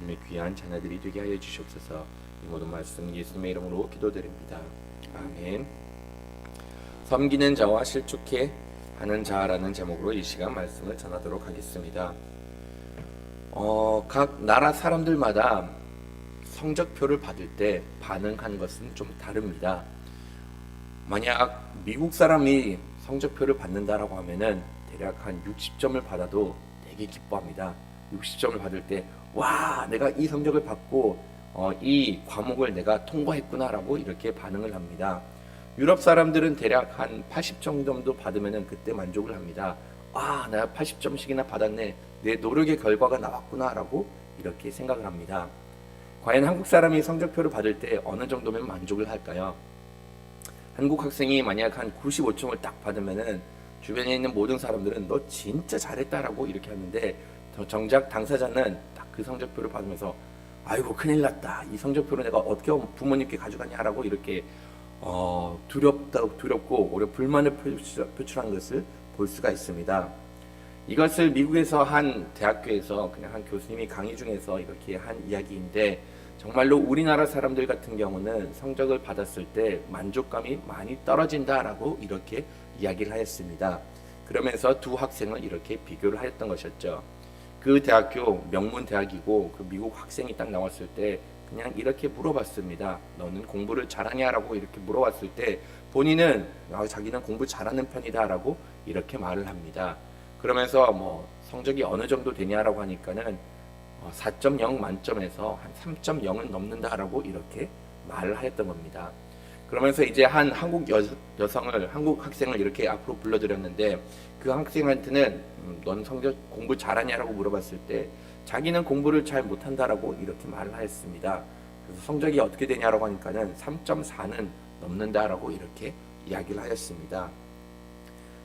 주님의 귀한 자녀들이 되게 하여 주시옵소서. 이 모든 말씀 예수님의 이름으로 기도드립니다. 아멘. 섬기는 자와 실족해 하는 자라는 제목으로 이 시간 말씀을 전하도록 하겠습니다. 각 나라 사람들마다 성적표를 받을 때 반응하는 것은 좀 다릅니다. 만약 미국 사람이 성적표를 받는다라고 하면은 대략 한 60점을 받아도 되게 기뻐합니다. 60점을 받을 때 와, 내가 이 성적을 받고 이 과목을 내가 통과했구나라고 이렇게 반응을 합니다. 유럽 사람들은 대략 한 80점 정도 받으면은 그때 만족을 합니다. 아, 내가 80점씩이나 받았네. 내 노력의 결과가 나왔구나라고 이렇게 생각을 합니다. 과연 한국 사람이 성적표를 받을 때 어느 정도면 만족을 할까요? 한국 학생이 만약 한 95점을 딱 받으면은 주변에 있는 모든 사람들은 너 진짜 잘했다라고 이렇게 하는데, 정작 당사자는 딱 그 성적표를 받으면서 아이고 큰일 났다, 이 성적표를 내가 어떻게 부모님께 가져가냐라고 이렇게 두렵고 오히려 불만을 표출한 것을 볼 수가 있습니다. 이것을 미국에서 한 대학교에서 그냥 한 교수님이 강의 중에서 이렇게 한 이야기인데, 정말로 우리나라 사람들 같은 경우는 성적을 받았을 때 만족감이 많이 떨어진다라고 이렇게 이야기를 하였습니다. 그러면서 두 학생을 이렇게 비교를 하였던 것이었죠. 그 대학교 명문 대학이고 그 미국 학생이 딱 나왔을 때 그냥 이렇게 물어봤습니다. 너는 공부를 잘하냐라고 이렇게 물어봤을 때 본인은 자기는 공부 잘하는 편이다라고 이렇게 말을 합니다. 그러면서 뭐 성적이 어느 정도 되냐라고 하니까는 4.0 만점에서 한 3.0은 넘는다라고 이렇게 말을 하였던 겁니다. 그러면서 이제 한 한국 한국 학생을 이렇게 앞으로 불러들였는데, 그 학생한테는 넌 성적 공부 잘하냐라고 물어봤을 때 자기는 공부를 잘 못한다라고 이렇게 말을 하였습니다. 그래서 성적이 어떻게 되냐라고 하니까는 3.4는 넘는다라고 이렇게 이야기를 하였습니다.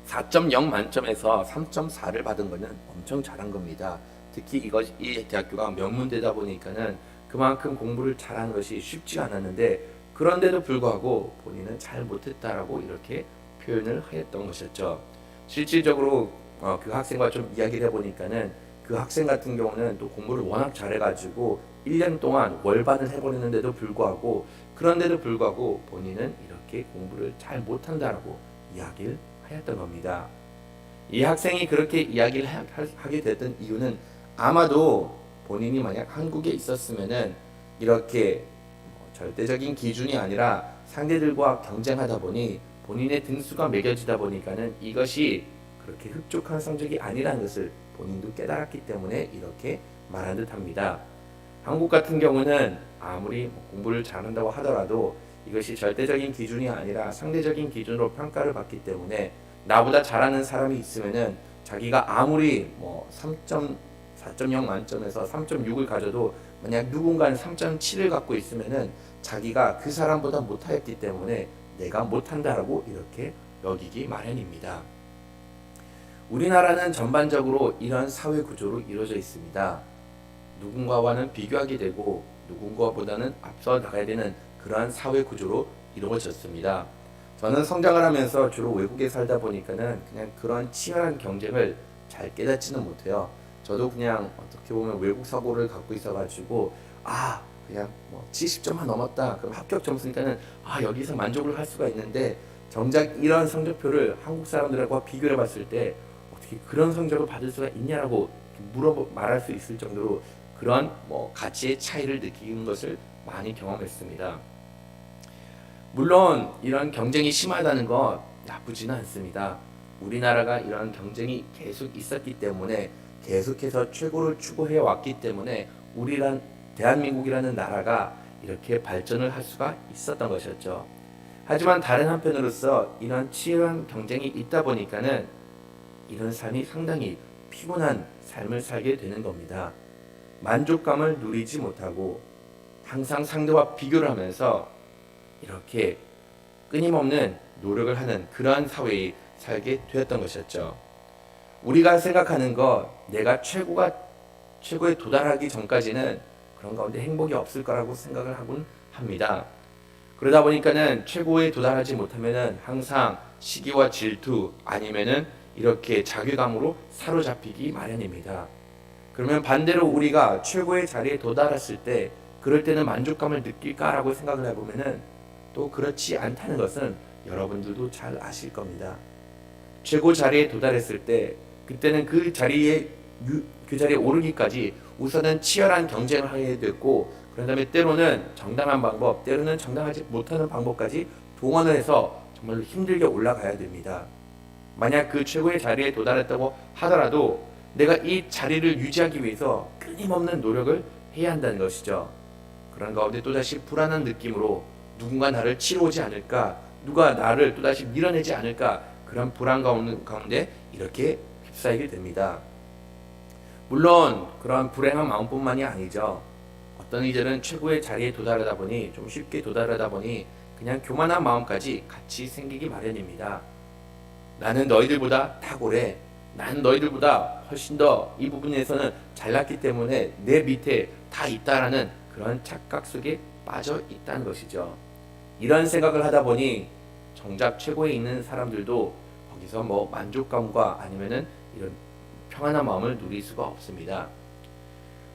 4.0 만점에서 3.4를 받은 것은 엄청 잘한 겁니다. 특히 이 대학교가 명문대다 보니까는 그만큼 공부를 잘하는 것이 쉽지 않았는데, 그런데도 불구하고 본인은 잘 못했다라고 이렇게 표현을 하였던 것이었죠. 실질적으로 그 학생과 좀 이야기를 해보니까는 그 학생 같은 경우는 또 공부를 워낙 잘해가지고 1년 동안 월반을 해버리는데도 불구하고, 그런데도 불구하고 본인은 이렇게 공부를 잘 못한다라고 이야기를 하였던 겁니다. 이 학생이 그렇게 이야기를 하게 됐던 이유는 아마도 본인이 만약 한국에 있었으면은 이렇게 절대적인 기준이 아니라 상대들과 경쟁하다 보니 본인의 등수가 매겨지다 보니까는 이것이 그렇게 흡족한 성적이 아니라는 것을 본인도 깨달았기 때문에 이렇게 말한 듯합니다. 한국 같은 경우는 아무리 공부를 잘한다고 하더라도 이것이 절대적인 기준이 아니라 상대적인 기준으로 평가를 받기 때문에 나보다 잘하는 사람이 있으면은 자기가 아무리 4.0 만점에서 3.6을 가져도 만약 누군가는 3.7을 갖고 있으면은 자기가 그 사람보다 못하였기 때문에 내가 못한다라고 이렇게 여기기 마련입니다. 우리나라는 전반적으로 이런 사회 구조로 이루어져 있습니다. 누군가와는 비교하게 되고 누군가보다는 앞서 나가야 되는 그러한 사회 구조로 이루어졌습니다. 저는 성장을 하면서 주로 외국에 살다 보니까는 그냥 그런 치열한 경쟁을 잘 깨닫지는 못해요. 저도 그냥 어떻게 보면 외국 사고를 갖고 있어가지고 그냥 70점만 넘었다 그럼 합격 점수니까는 여기서 만족을 할 수가 있는데, 정작 이런 성적표를 한국 사람들과 비교해 봤을 때 어떻게 그런 성적을 받을 수가 있냐라고 말할 수 있을 정도로 그런 가치의 차이를 느끼는 것을 많이 경험했습니다. 물론 이런 경쟁이 심하다는 건 나쁘지는 않습니다. 우리나라가 이런 경쟁이 계속 있었기 때문에 계속해서 최고를 추구해 왔기 때문에 대한민국이라는 나라가 이렇게 발전을 할 수가 있었던 것이었죠. 하지만 다른 한편으로서 이런 치열한 경쟁이 있다 보니까는 이런 삶이 상당히 피곤한 삶을 살게 되는 겁니다. 만족감을 누리지 못하고 항상 상대와 비교를 하면서 이렇게 끊임없는 노력을 하는 그러한 사회에 살게 되었던 것이었죠. 우리가 생각하는 것, 내가 최고에 도달하기 전까지는 그런 가운데 행복이 없을 거라고 생각을 하곤 합니다. 그러다 보니까는 최고에 도달하지 못하면은 항상 시기와 질투 아니면은 이렇게 자괴감으로 사로잡히기 마련입니다. 그러면 반대로 우리가 최고의 자리에 도달했을 때 그럴 때는 만족감을 느낄까라고 생각을 해보면은 또 그렇지 않다는 것은 여러분들도 잘 아실 겁니다. 최고 자리에 도달했을 때 그때는 그 자리에 오르기까지 우선은 치열한 경쟁을 하게 됐고, 그런 다음에 때로는 정당한 방법, 때로는 정당하지 못하는 방법까지 동원을 해서 정말로 힘들게 올라가야 됩니다. 만약 그 최고의 자리에 도달했다고 하더라도 내가 이 자리를 유지하기 위해서 끊임없는 노력을 해야 한다는 것이죠. 그런 가운데 또다시 불안한 느낌으로 누군가 나를 치러 오지 않을까, 누가 나를 또다시 밀어내지 않을까, 그런 불안 가운데 이렇게 휩싸이게 됩니다. 물론 그런 불행한 마음뿐만이 아니죠. 어떤 이들은 최고의 자리에 도달하다 보니, 좀 쉽게 도달하다 보니 그냥 교만한 마음까지 같이 생기기 마련입니다. 나는 너희들보다 탁월해, 나는 너희들보다 훨씬 더 이 부분에서는 잘났기 때문에 내 밑에 다 있다라는 그런 착각 속에 빠져 있다는 것이죠. 이런 생각을 하다 보니 정작 최고에 있는 사람들도 거기서 만족감과 아니면은 이런 평안한 마음을 누릴 수가 없습니다.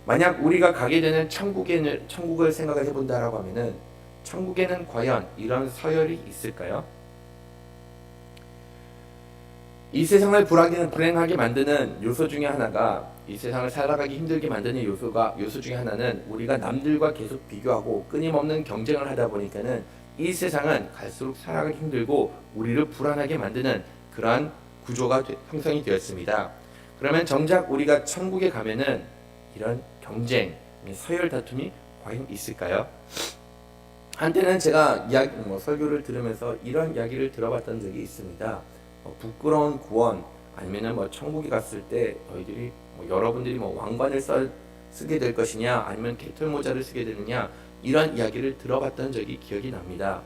만약 우리가 가게 되는 천국을 생각을 해본다라고 하면은 천국에는 과연 이런 서열이 있을까요? 이 세상을 불행하게 만드는 요소 중에 하나가, 이 세상을 살아가기 힘들게 만드는 요소 중에 하나는 우리가 남들과 계속 비교하고 끊임없는 경쟁을 하다 보니까는 이 세상은 갈수록 살아가기 힘들고 우리를 불안하게 만드는 그러한 구조가 형성이 되었습니다. 그러면 정작 우리가 천국에 가면은 이런 경쟁, 서열 다툼이 과연 있을까요? 한때는 제가 설교를 들으면서 이런 이야기를 들어봤던 적이 있습니다. 부끄러운 구원, 아니면은 천국에 갔을 때 너희들이 여러분들이 왕관을 쓰게 될 것이냐, 아니면 개털모자를 쓰게 되느냐, 이런 이야기를 들어봤던 적이 기억이 납니다.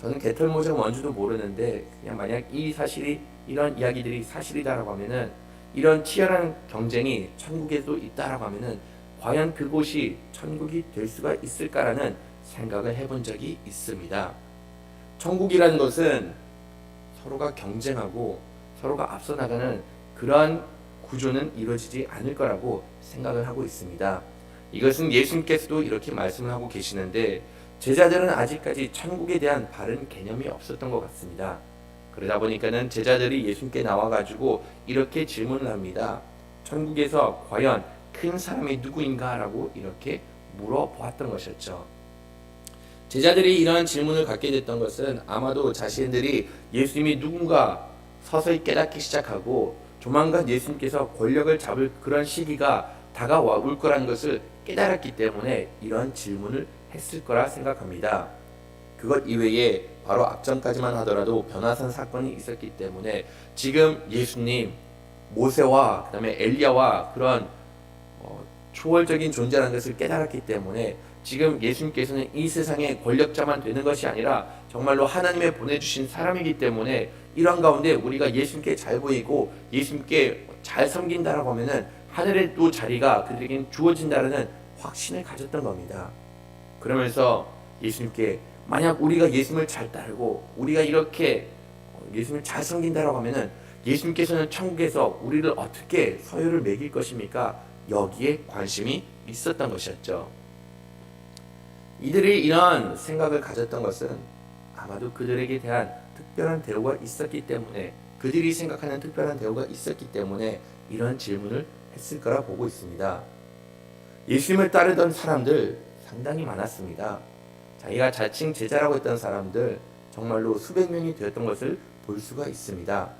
저는 개털모자가 뭔지도 모르는데 그냥 만약 이런 이야기들이 사실이다라고 하면은, 이런 치열한 경쟁이 천국에도 있다라고 하면은 과연 그곳이 천국이 될 수가 있을까라는 생각을 해본 적이 있습니다. 천국이라는 것은 서로가 경쟁하고 서로가 앞서 나가는 그러한 구조는 이루어지지 않을 거라고 생각을 하고 있습니다. 이것은 예수님께서도 이렇게 말씀을 하고 계시는데, 제자들은 아직까지 천국에 대한 바른 개념이 없었던 것 같습니다. 그러다 보니까는 제자들이 예수님께 나와가지고 이렇게 질문을 합니다. 천국에서 과연 큰 사람이 누구인가? 라고 이렇게 물어보았던 것이었죠. 제자들이 이러한 질문을 갖게 됐던 것은 아마도 자신들이 예수님이 누군가 서서히 깨닫기 시작하고 조만간 예수님께서 권력을 잡을 그런 시기가 다가올 거라는 것을 깨달았기 때문에 이런 질문을 했을 거라 생각합니다. 그것 이외에 바로 앞전까지만 하더라도 변화산 사건이 있었기 때문에 지금 예수님, 모세와 그다음에 엘리야와 그런 초월적인 존재라는 것을 깨달았기 때문에 지금 예수님께서는 이 세상의 권력자만 되는 것이 아니라 정말로 하나님의 보내주신 사람이기 때문에 이런 가운데 우리가 예수님께 잘 보이고 예수님께 잘 섬긴다라고 하면은 하늘의 또 자리가 그들에게 주어진다라는 확신을 가졌던 겁니다. 그러면서 예수님께 만약 우리가 예수님을 잘 따르고 우리가 이렇게 예수님을 잘 섬긴다라고 하면은 예수님께서는 천국에서 우리를 어떻게 서열을 매길 것입니까? 여기에 관심이 있었던 것이었죠. 이들이 이런 생각을 가졌던 것은 아마도 그들에게 대한 특별한 대우가 있었기 때문에, 그들이 생각하는 특별한 대우가 있었기 때문에 이런 질문을 했을 거라 보고 있습니다. 예수님을 따르던 사람들 상당히 많았습니다. 자기가 자칭 제자라고 했던 사람들 정말로 수백 명이 되었던 것을 볼 수가 있습니다.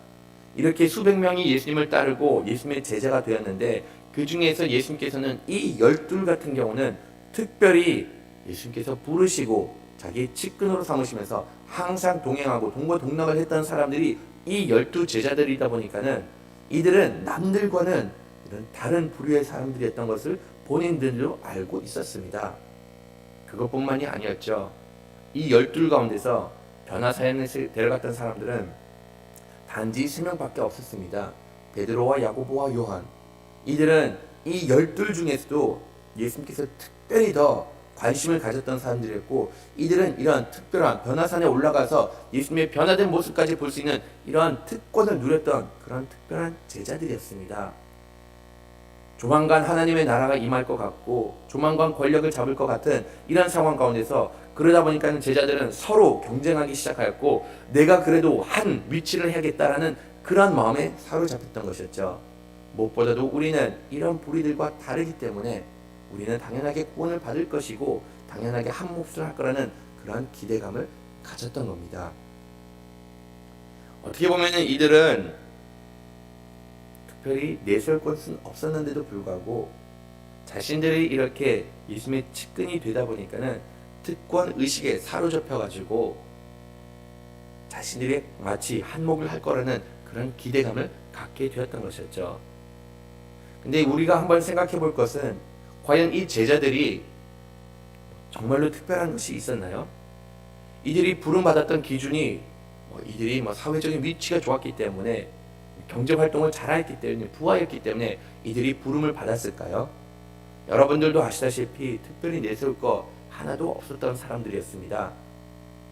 이렇게 수백 명이 예수님을 따르고 예수님의 제자가 되었는데, 그 중에서 예수님께서는 이 12 같은 경우는 특별히 예수님께서 부르시고 자기 측근으로 삼으시면서 항상 동행하고 동거동락을 했던 사람들이 이 12 제자들이다 보니까는 이들은 남들과는 이런 다른 부류의 사람들이었던 것을 본인들도 알고 있었습니다. 그것뿐만이 아니었죠. 이 12 가운데서 변화사연에 데려갔던 사람들은 단지 3명밖에 없었습니다. 베드로와 야고보와 요한. 이들은 이 12 중에서도 예수님께서 특별히 더 관심을 가졌던 사람들이었고, 이들은 이런 특별한 변화산에 올라가서 예수님의 변화된 모습까지 볼 수 있는 이러한 특권을 누렸던 그런 특별한 제자들이었습니다. 조만간 하나님의 나라가 임할 것 같고 조만간 권력을 잡을 것 같은 이런 상황 가운데서 그러다 보니까 제자들은 서로 경쟁하기 시작하였고 내가 그래도 한 위치를 해야겠다라는 그런 마음에 사로잡혔던 것이었죠. 무엇보다도 우리는 이런 불의들과 다르기 때문에 우리는 당연하게 구원을 받을 것이고 당연하게 한 몫을 할 거라는 그런 기대감을 가졌던 겁니다. 어떻게 보면 이들은 특별히 내세울 것은 없었는데도 불구하고 자신들이 이렇게 예수님의 측근이 되다 보니까는 특권 의식에 사로잡혀 가지고 자신들이 마치 한몫을 할 거라는 그런 기대감을 갖게 되었던 것이었죠. 근데 우리가 한번 생각해 볼 것은 과연 이 제자들이 정말로 특별한 것이 있었나요? 이들이 부름받았던 기준이 이들이 사회적인 위치가 좋았기 때문에 경제 활동을 잘했기 때문에 부하였기 때문에 이들이 부름을 받았을까요? 여러분들도 아시다시피 특별히 내세울 거 하나도 없었던 사람들이었습니다.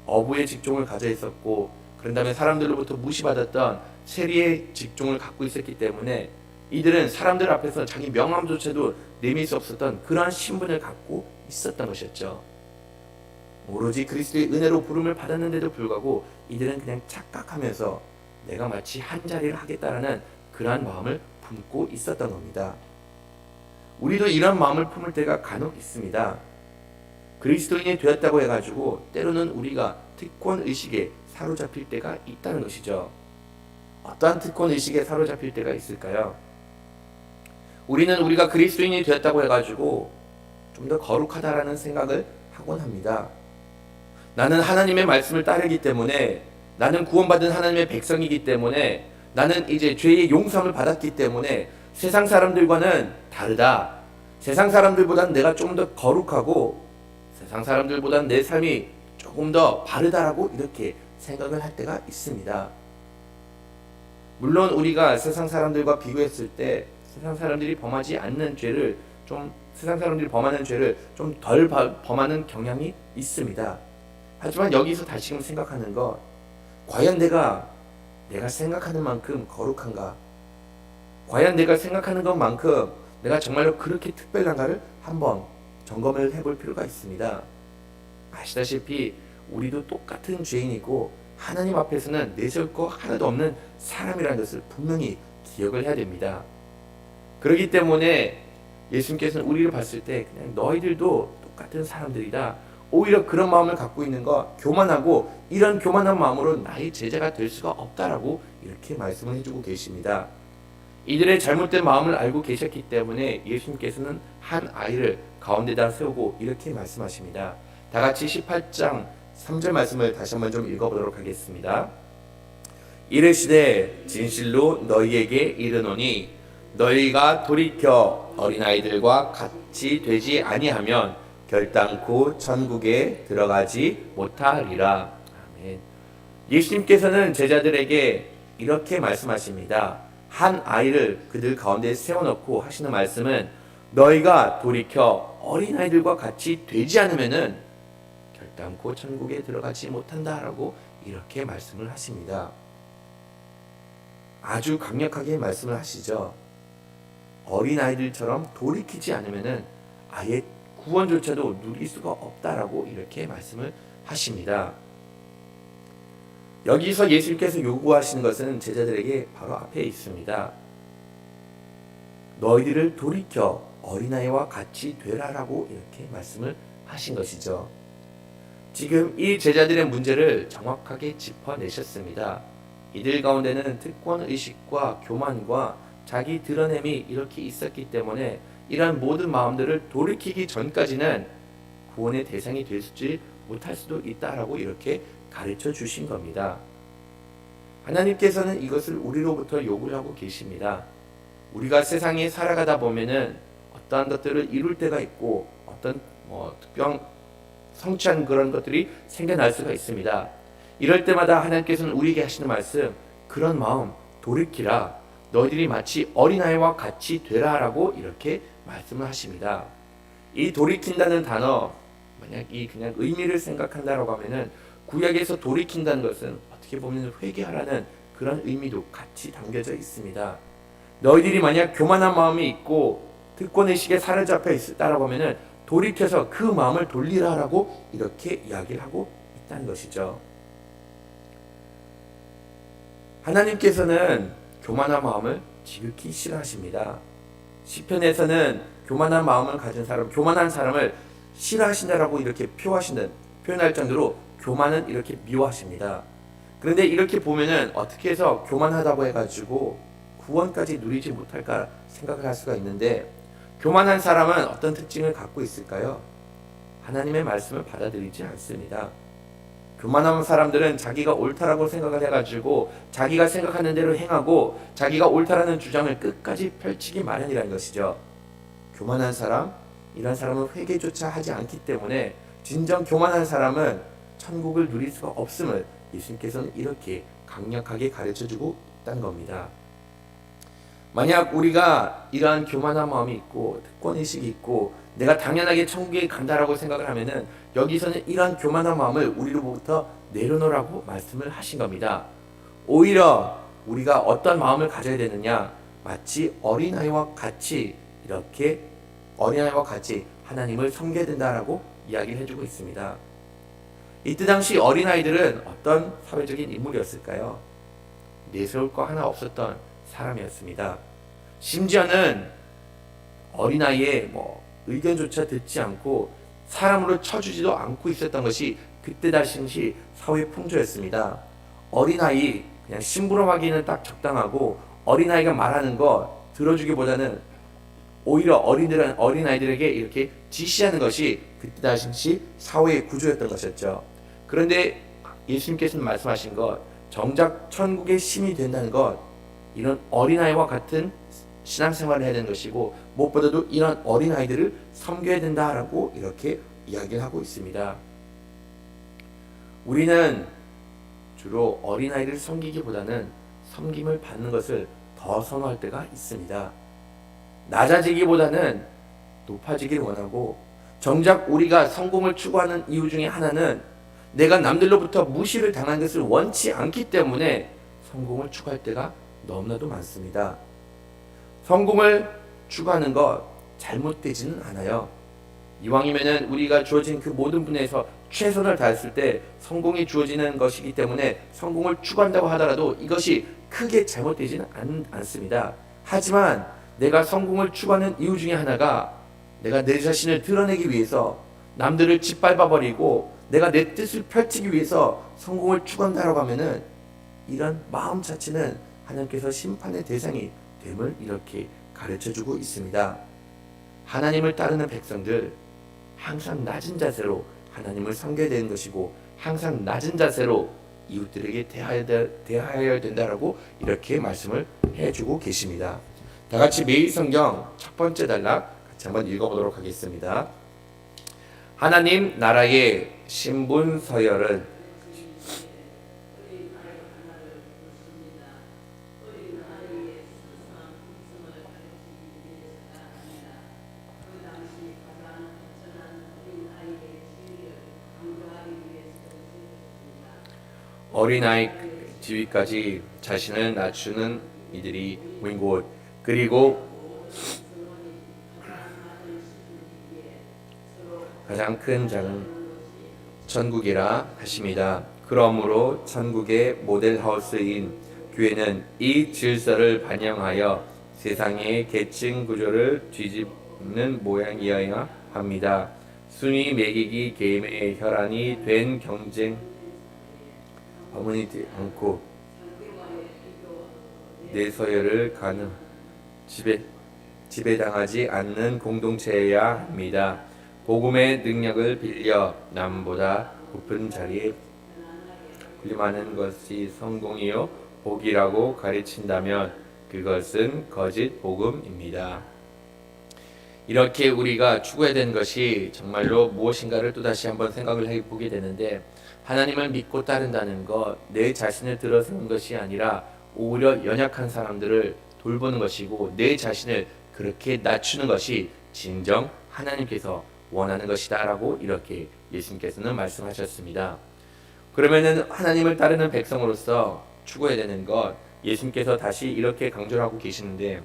어부의 직종을 가져 있었고 그런 다음에 사람들로부터 무시받았던 세리의 직종을 갖고 있었기 때문에 이들은 사람들 앞에서 자기 명함조차도 내밀 수 없었던 그러한 신분을 갖고 있었던 것이었죠. 오로지 그리스도의 은혜로 부름을 받았는데도 불구하고 이들은 그냥 착각하면서 내가 마치 한 자리를 하겠다라는 그러한 마음을 품고 있었던 겁니다. 우리도 이런 마음을 품을 때가 간혹 있습니다. 그리스도인이 되었다고 해가지고 때로는 우리가 특권 의식에 사로잡힐 때가 있다는 것이죠. 어떠한 특권 의식에 사로잡힐 때가 있을까요? 우리는 우리가 그리스도인이 되었다고 해가지고 좀 더 거룩하다라는 생각을 하곤 합니다. 나는 하나님의 말씀을 따르기 때문에, 나는 구원받은 하나님의 백성이기 때문에, 나는 이제 죄의 용서를 받았기 때문에 세상 사람들과는 다르다. 세상 사람들보다는 내가 좀 더 거룩하고 세상 사람들보다는 내 삶이 조금 더 바르다라고 이렇게 생각을 할 때가 있습니다. 물론 우리가 세상 사람들과 비교했을 때 세상 사람들이 범하지 않는 죄를 세상 사람들이 범하는 죄를 좀 덜 범하는 경향이 있습니다. 하지만 여기서 다시금 생각하는 것, 과연 내가 생각하는 만큼 거룩한가? 과연 내가 생각하는 것만큼 내가 정말로 그렇게 특별한가를 한번 점검을 해볼 필요가 있습니다. 아시다시피 우리도 똑같은 죄인이고 하나님 앞에서는 내세울 거 하나도 없는 사람이라는 것을 분명히 기억을 해야 됩니다. 그렇기 때문에 예수님께서는 우리를 봤을 때 그냥 너희들도 똑같은 사람들이다. 오히려 그런 마음을 갖고 있는 거 교만하고 이런 교만한 마음으로 나의 제자가 될 수가 없다라고 이렇게 말씀을 해주고 계십니다. 이들의 잘못된 마음을 알고 계셨기 때문에 예수님께서는 한 아이를 가운데다 세우고 이렇게 말씀하십니다. 다 같이 18장 3절 말씀을 다시 한번 좀 읽어보도록 하겠습니다. 이르시되 진실로 너희에게 이르노니 너희가 돌이켜 어린아이들과 같이 되지 아니하면 결단코 천국에 들어가지 못하리라. 아멘. 예수님께서는 제자들에게 이렇게 말씀하십니다. 한 아이를 그들 가운데 세워놓고 하시는 말씀은 너희가 돌이켜 어린아이들과 같이 되지 않으면은 결단코 천국에 들어가지 못한다라고 이렇게 말씀을 하십니다. 아주 강력하게 말씀을 하시죠. 어린아이들처럼 돌이키지 않으면은 아예 구원조차도 누릴 수가 없다라고 이렇게 말씀을 하십니다. 여기서 예수님께서 요구하시는 것은 제자들에게 바로 앞에 있습니다. 너희들을 돌이켜 어린아이와 같이 되라라고 이렇게 말씀을 하신 것이죠. 지금 이 제자들의 문제를 정확하게 짚어내셨습니다. 이들 가운데는 특권의식과 교만과 자기 드러냄이 이렇게 있었기 때문에 이러한 모든 마음들을 돌이키기 전까지는 구원의 대상이 되지 못할 수도 있다라고 이렇게 가르쳐 주신 겁니다. 하나님께서는 이것을 우리로부터 요구를 하고 계십니다. 우리가 세상에 살아가다 보면은 어떠한 것들을 이룰 때가 있고 어떤 특별한 성취한 그런 것들이 생겨날 수가 있습니다. 이럴 때마다 하나님께서는 우리에게 하시는 말씀, 그런 마음 돌이키라. 너희들이 마치 어린아이와 같이 되라라고 이렇게 말씀을 하십니다. 이 돌이킨다는 단어, 만약 이 그냥 의미를 생각한다라고 하면은 구약에서 돌이킨다는 것은 어떻게 보면 회개하라는 그런 의미도 같이 담겨져 있습니다. 너희들이 만약 교만한 마음이 있고 특권의식에 사로잡혀 있다라고 하면은 돌이켜서 그 마음을 돌리라라고 이렇게 이야기를 하고 있다는 것이죠. 하나님께서는 교만한 마음을 지극히 싫어하십니다. 시편에서는 교만한 마음을 가진 사람, 교만한 사람을 싫어하신다라고 이렇게 표현할 정도로 교만은 이렇게 미워하십니다. 그런데 이렇게 보면은 어떻게 해서 교만하다고 해가지고 구원까지 누리지 못할까 생각을 할 수가 있는데, 교만한 사람은 어떤 특징을 갖고 있을까요? 하나님의 말씀을 받아들이지 않습니다. 교만한 사람들은 자기가 옳다라고 생각을 해가지고 자기가 생각하는 대로 행하고 자기가 옳다라는 주장을 끝까지 펼치기 마련이라는 것이죠. 교만한 사람, 이런 사람은 회개조차 하지 않기 때문에 진정 교만한 사람은 천국을 누릴 수가 없음을 예수님께서는 이렇게 강력하게 가르쳐주고 있다는 겁니다. 만약 우리가 이러한 교만한 마음이 있고 특권의식이 있고 내가 당연하게 천국에 간다라고 생각을 하면은 여기서는 이러한 교만한 마음을 우리로부터 내려놓으라고 말씀을 하신 겁니다. 오히려 우리가 어떤 마음을 가져야 되느냐, 마치 어린아이와 같이 하나님을 섬겨야 된다라고 이야기를 해주고 있습니다. 이때 당시 어린아이들은 어떤 사회적인 인물이었을까요? 내세울 거 하나 없었던 사람이었습니다. 심지어는 어린아이의 의견조차 듣지 않고 사람으로 쳐주지도 않고 있었던 것이 그때 당시 사회 풍조였습니다. 어린아이 그냥 심부름하기는 딱 적당하고 어린아이가 말하는 거 들어주기보다는 오히려 어린아이들에게 이렇게 지시하는 것이 그때 당시 사회의 구조였던 것이었죠. 그런데 예수님께서는 말씀하신 것, 정작 천국의 심이 된다는 것, 이런 어린아이와 같은 신앙생활을 해야 되는 것이고 무엇보다도 이런 어린아이들을 섬겨야 된다라고 이렇게 이야기를 하고 있습니다. 우리는 주로 어린아이를 섬기기보다는 섬김을 받는 것을 더 선호할 때가 있습니다. 낮아지기보다는 높아지기를 원하고, 정작 우리가 성공을 추구하는 이유 중에 하나는 내가 남들로부터 무시를 당하는 것을 원치 않기 때문에 성공을 추구할 때가 너무나도 많습니다. 성공을 추구하는 것 잘못되지는 않아요. 이왕이면은 우리가 주어진 그 모든 분야에서 최선을 다했을 때 성공이 주어지는 것이기 때문에 성공을 추구한다고 하더라도 이것이 크게 잘못되지는 않습니다. 하지만 내가 성공을 추구하는 이유 중에 하나가 내가 내 자신을 드러내기 위해서 남들을 짓밟아버리고 내가 내 뜻을 펼치기 위해서 성공을 추구한다라고 하면은 이런 마음 자체는 하나님께서 심판의 대상이 됨을 이렇게 가르쳐주고 있습니다. 하나님을 따르는 백성들, 항상 낮은 자세로 하나님을 섬겨야 되는 것이고 항상 낮은 자세로 이웃들에게 대하여야 된다라고 이렇게 말씀을 해주고 계십니다. 다 같이 매일 성경 첫 번째 단락 같이 한번 읽어보도록 하겠습니다. 하나님 나라의 신분 서열은 어린아이 지위까지 자신을 낮추는 이들이 모인 곳, 그리고 가장 큰 장은 천국이라 하십니다. 그러므로 천국의 모델하우스인 교회는 이 질서를 반영하여 세상의 계층 구조를 뒤집는 모양이어야 합니다. 순위 매기기 계매의 혈안이 된 경쟁 어머니지 않고 내 서열을 가는 지배당하지 않는 공동체여야 합니다. 복음의 능력을 빌려 남보다 높은 자리에 군림하는 것이 성공이요 복이라고 가르친다면 그것은 거짓 복음입니다. 이렇게 우리가 추구해야 되는 것이 정말로 무엇인가를 또다시 한번 생각을 해보게 되는데, 하나님을 믿고 따른다는 것, 내 자신을 들어서는 것이 아니라 오히려 연약한 사람들을 돌보는 것이고 내 자신을 그렇게 낮추는 것이 진정 하나님께서 원하는 것이다 라고 이렇게 예수님께서는 말씀하셨습니다. 그러면은 하나님을 따르는 백성으로서 추구해야 되는 것, 예수님께서 다시 이렇게 강조를 하고 계시는데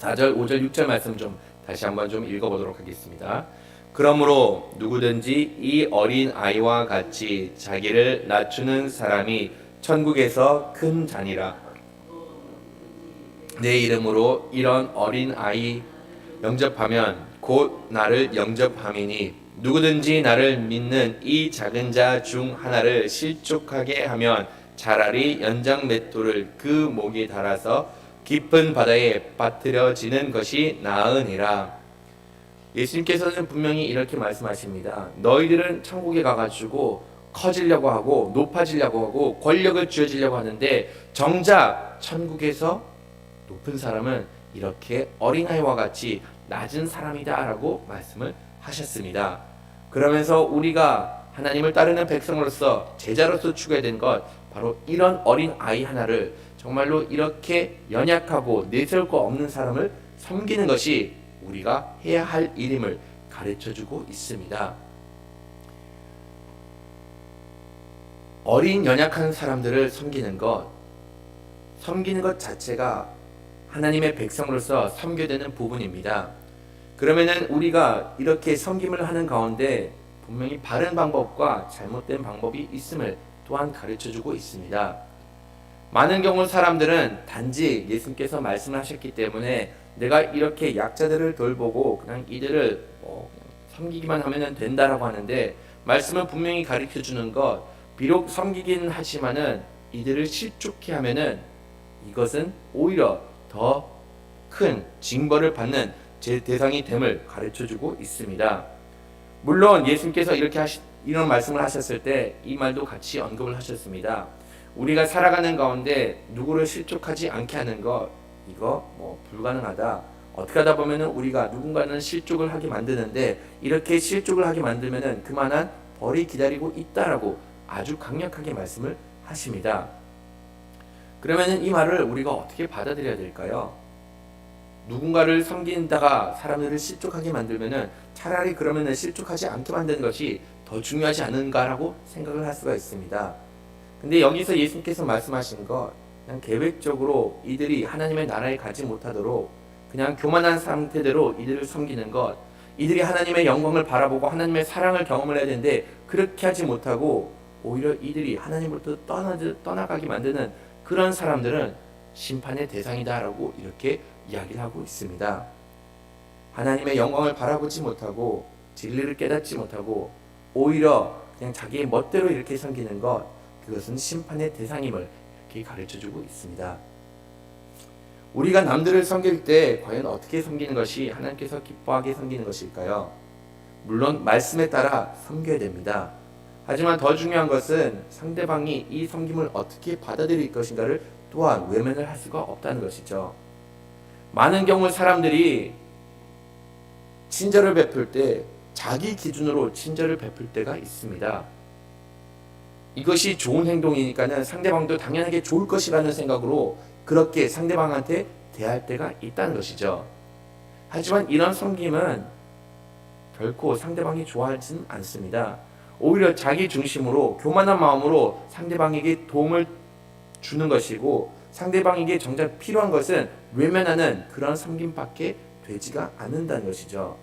4절, 5절, 6절 말씀 좀 다시 한번 좀 읽어보도록 하겠습니다. 그러므로 누구든지 이 어린 아이와 같이 자기를 낮추는 사람이 천국에서 큰 자니라. 내 이름으로 이런 어린 아이 영접하면 곧 나를 영접함이니 누구든지 나를 믿는 이 작은 자 중 하나를 실족하게 하면 차라리 연장 맷돌을 그 목에 달아서 깊은 바다에 빠뜨려지는 것이 나으니라. 예수님께서는 분명히 이렇게 말씀하십니다. 너희들은 천국에 가가지고 커지려고 하고 높아지려고 하고 권력을 쥐어지려고 하는데 정작 천국에서 높은 사람은 이렇게 어린아이와 같이 낮은 사람이다 라고 말씀을 하셨습니다. 그러면서 우리가 하나님을 따르는 백성으로서 제자로서 추구해야 된 것 바로 이런 어린 아이 하나를 정말로 이렇게 연약하고 내세울 거 없는 사람을 섬기는 것이 우리가 해야 할 일임을 가르쳐주고 있습니다. 어린 연약한 사람들을 섬기는 것 자체가 하나님의 백성으로서 섬겨야 되는 부분입니다. 그러면은 우리가 이렇게 섬김을 하는 가운데 분명히 바른 방법과 잘못된 방법이 있음을 또한 가르쳐주고 있습니다. 많은 경우 사람들은 단지 예수님께서 말씀을 하셨기 때문에 내가 이렇게 약자들을 돌보고 그냥 이들을 섬기기만 하면 된다라고 하는데, 말씀은 분명히 가르쳐주는 것, 비록 섬기긴 하지만은 이들을 실족해 하면은 이것은 오히려 더 큰 징벌을 받는 제 대상이 됨을 가르쳐주고 있습니다. 물론 예수님께서 이런 말씀을 하셨을 때 이 말도 같이 언급을 하셨습니다. 우리가 살아가는 가운데 누구를 실족하지 않게 하는 것, 이거 불가능하다. 어떻게 하다 보면은 우리가 누군가는 실족을 하게 만드는데 이렇게 실족을 하게 만들면은 그만한 벌이 기다리고 있다라고 아주 강력하게 말씀을 하십니다. 그러면은 이 말을 우리가 어떻게 받아들여야 될까요? 누군가를 섬긴다가 사람들을 실족하게 만들면은 차라리 그러면은 실족하지 않게 만드는 것이 더 중요하지 않은가라고 생각을 할 수가 있습니다. 근데 여기서 예수님께서 말씀하신 것, 그냥 계획적으로 이들이 하나님의 나라에 가지 못하도록 그냥 교만한 상태대로 이들을 섬기는 것, 이들이 하나님의 영광을 바라보고 하나님의 사랑을 경험을 해야 되는데 그렇게 하지 못하고 오히려 이들이 하나님으로부터 떠나가게 만드는 그런 사람들은 심판의 대상이다라고 이렇게 이야기를 하고 있습니다. 하나님의 영광을 바라보지 못하고 진리를 깨닫지 못하고 오히려 그냥 자기의 멋대로 이렇게 섬기는 것, 그것은 심판의 대상임을 이렇게 가르쳐주고 있습니다. 우리가 남들을 섬길 때 과연 어떻게 섬기는 것이 하나님께서 기뻐하게 섬기는 것일까요? 물론 말씀에 따라 섬겨야 됩니다. 하지만 더 중요한 것은 상대방이 이 섬김을 어떻게 받아들일 것인가를 또한 외면을 할 수가 없다는 것이죠. 많은 경우 사람들이 친절을 베풀 때 자기 기준으로 친절을 베풀 때가 있습니다. 이것이 좋은 행동이니까는 상대방도 당연하게 좋을 것이라는 생각으로 그렇게 상대방한테 대할 때가 있다는 것이죠. 하지만 이런 섬김은 결코 상대방이 좋아하지는 않습니다. 오히려 자기 중심으로 교만한 마음으로 상대방에게 도움을 주는 것이고 상대방에게 정작 필요한 것은 외면하는 그런 섬김밖에 되지가 않는다는 것이죠.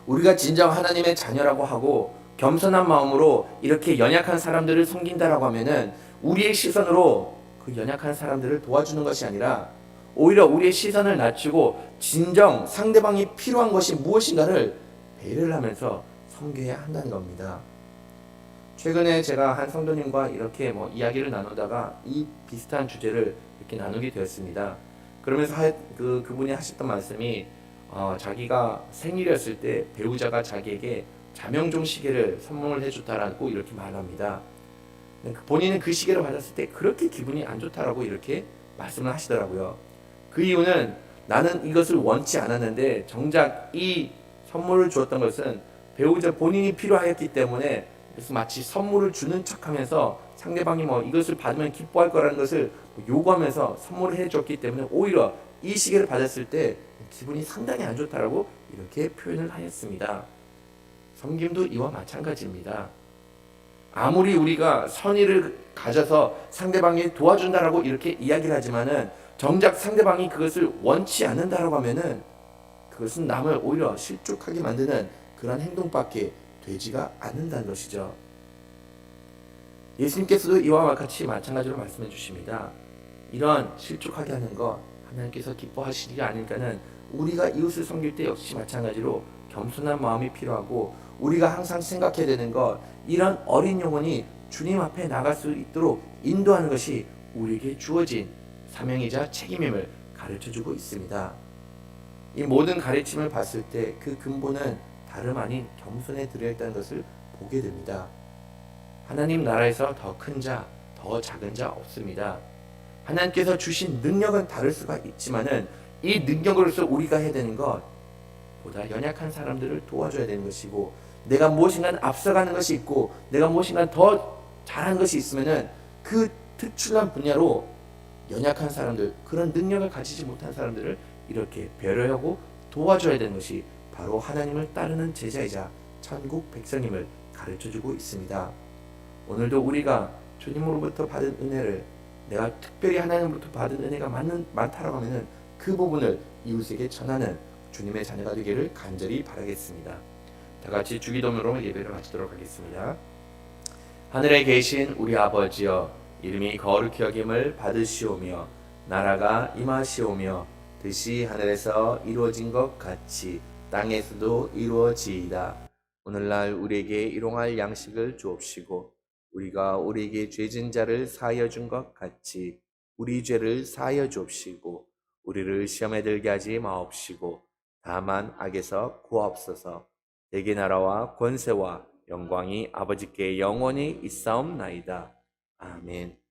우리가 진정 하나님의 자녀라고 하고 겸손한 마음으로 이렇게 연약한 사람들을 섬긴다라고 하면은 우리의 시선으로 그 연약한 사람들을 도와주는 것이 아니라 오히려 우리의 시선을 낮추고 진정 상대방이 필요한 것이 무엇인가를 배려를 하면서 섬겨야 한다는 겁니다. 최근에 제가 한 성도님과 이렇게 이야기를 나누다가 이 비슷한 주제를 이렇게 나누게 되었습니다. 그러면서 그분이 하셨던 말씀이 자기가 생일이었을 때 배우자가 자기에게 자명종 시계를 선물을 해줬다라고 이렇게 말합니다. 본인은 그 시계를 받았을 때 그렇게 기분이 안 좋다라고 이렇게 말씀을 하시더라고요. 그 이유는 나는 이것을 원치 않았는데 정작 이 선물을 주었던 것은 배우자 본인이 필요하였기 때문에 그래서 마치 선물을 주는 척하면서 상대방이 이것을 받으면 기뻐할 거라는 것을 요구하면서 선물을 해줬기 때문에 오히려 이 시계를 받았을 때 기분이 상당히 안 좋다라고 이렇게 표현을 하였습니다. 섬김도 이와 마찬가지입니다. 아무리 우리가 선의를 가져서 상대방이 도와준다라고 이렇게 이야기를 하지만은 정작 상대방이 그것을 원치 않는다라고 하면은 그것은 남을 오히려 실족하게 만드는 그런 행동밖에 되지가 않는다는 것이죠. 예수님께서도 이와 같이 마찬가지로 말씀해 주십니다. 이런 실족하게 하는 것 하나님께서 기뻐하시지 않을까는 우리가 이웃을 섬길 때 역시 마찬가지로 겸손한 마음이 필요하고 우리가 항상 생각해야 되는 것 이런 어린 영혼이 주님 앞에 나갈 수 있도록 인도하는 것이 우리에게 주어진 사명이자 책임임을 가르쳐주고 있습니다. 이 모든 가르침을 봤을 때 그 근본은 다름 아닌 겸손에 들어있다는 것을 보게 됩니다. 하나님 나라에서 더 큰 자, 더 작은 자 없습니다. 하나님께서 주신 능력은 다를 수가 있지만은 이 능력으로서 우리가 해야 되는 것 보다 연약한 사람들을 도와줘야 되는 것이고 내가 무엇인가 앞서가는 것이 있고 내가 무엇인가 더 잘하는 것이 있으면은 그 특출난 분야로 연약한 사람들 그런 능력을 가지지 못한 사람들을 이렇게 배려하고 도와줘야 되는 것이 바로 하나님을 따르는 제자이자 천국 백성임을 가르쳐주고 있습니다. 오늘도 우리가 주님으로부터 받은 은혜를 내가 특별히 하나님으로부터 받은 은혜가 많다라고 하면은 그 부분을 이웃에게 전하는 주님의 자녀가 되기를 간절히 바라겠습니다. 다 같이 주기도문으로 예배를 마치도록 하겠습니다. 하늘에 계신 우리 아버지여 이름이 거룩히 여김을 받으시오며 나라가 임하시오며 뜻이 하늘에서 이루어진 것 같이 땅에서도 이루어지이다. 오늘날 우리에게 일용할 양식을 주옵시고 우리가 우리에게 죄진 자를 사하여 준 것 같이 우리 죄를 사하여 주옵시고 우리를 시험에 들게 하지 마옵시고 다만 악에서 구하옵소서. 대개 나라와 권세와 영광이 아버지께 영원히 있사옵나이다. 아멘.